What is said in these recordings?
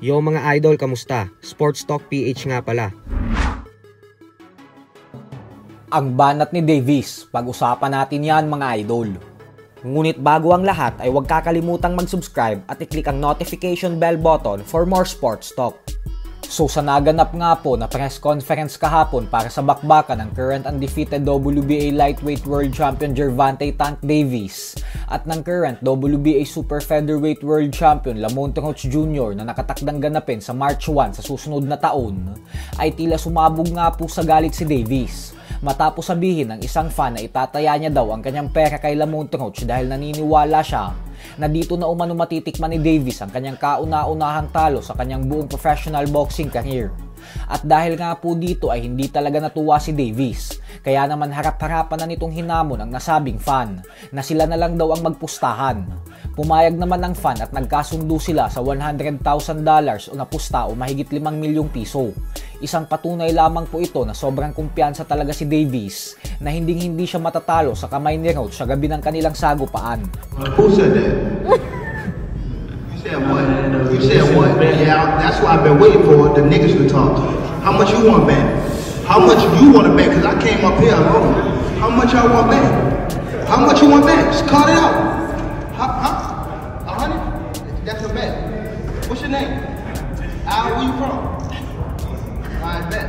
Yo mga idol, kamusta? Sports Talk PH nga pala. Ang banat ni Davies, pag-usapan natin yan mga idol. Ngunit bago ang lahat ay huwag kakalimutang mag-subscribe at i-click ang notification bell button for more sports talk. So sa naganap nga po na press conference kahapon para sa bakbakan ng current undefeated WBA Lightweight World Champion Gervonta Tank Davies at ng current WBA Super Featherweight World Champion Lamont Roach Jr. na nakatakdang ganapin sa March 1 sa susunod na taon, ay tila sumabog nga po sa galit si Davies matapos sabihin ng isang fan na itataya niya daw ang kanyang pera kay Lamont Roach dahil naniniwala siya na dito na umano matitikman ni Davies ang kanyang kauna-unahang talo sa kanyang buong professional boxing career. At dahil nga po dito ay hindi talaga natuwa si Davies, kaya naman harap-harapan na nitong hinamon ang nasabing fan na sila na lang daw ang magpustahan. Pumayag naman ang fan at nagkasundo sila sa $100,000 o napusta o mahigit 5 milyong piso. Isang patunay lamang po ito na sobrang kumpiyansa talaga si Davies na hindi siya matatalo sa kamay ni Roach sa gabi ng kanilang sagupaan. Who said that? You said what? You said what? Yeah, that's why I've been waiting for the niggas to talk. How much you want to bet? How much you want to bet? Because I came up here alone. How much I want to bet? How much you want to bet? Just call it out. Huh? 100? That's a bet. What's your name? Al, where you from? Alright, bet.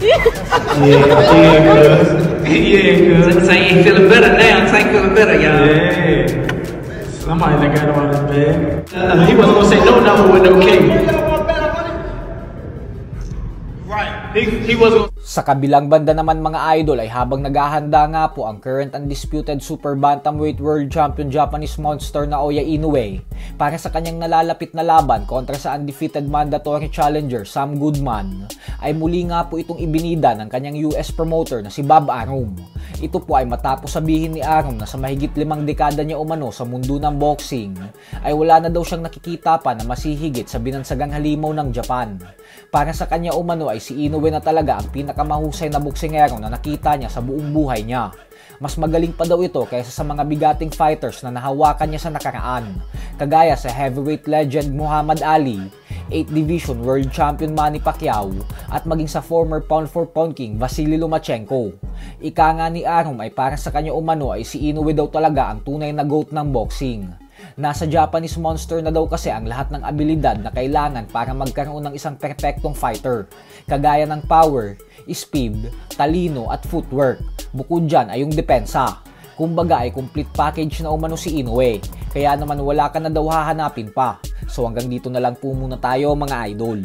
Yeah, cuz. So you ain't feeling better now. So you feeling better, y'all. Yeah. Somebody that got him on his bed. He wasn't gonna say no number with no king. Right. He wasn't. Sa kabilang banda naman mga idol ay habang naghahanda nga po ang current undisputed super bantamweight world champion Japanese monster na Oya Inoue para sa kanyang nalalapit na laban kontra sa undefeated mandatory challenger Sam Goodman, ay muli nga po itong ibinida ng kanyang US promoter na si Bob Arum. Ito po ay matapos sabihin ni Arum na sa mahigit 5 dekada niya umano sa mundo ng boxing ay wala na daw siyang nakikita pa na masihigit sa binansagang halimaw ng Japan. Para sa kanya umano ay si Inoue na talaga ang pinakamahusay na boksingero na nakita niya sa buong buhay niya. Mas magaling pa daw ito kaysa sa mga bigating fighters na nahawakan niya sa nakaraan, kagaya sa heavyweight legend Muhammad Ali, 8th Division World Champion Manny Pacquiao, at maging sa former pound-for-pound king Vasily Lomachenko. Ika nga ni Arum ay para sa kanya umano ay si Inoue daw talaga ang tunay na GOAT ng boxing. Nasa Japanese monster na daw kasi ang lahat ng abilidad na kailangan para magkaroon ng isang perpektong fighter, kagaya ng power, speed, talino at footwork. Bukod dyan ay yung depensa. Kumbaga ay complete package na umano si Inoue, kaya naman wala ka na daw hahanapin pa. So hanggang dito na lang po muna tayo mga idol.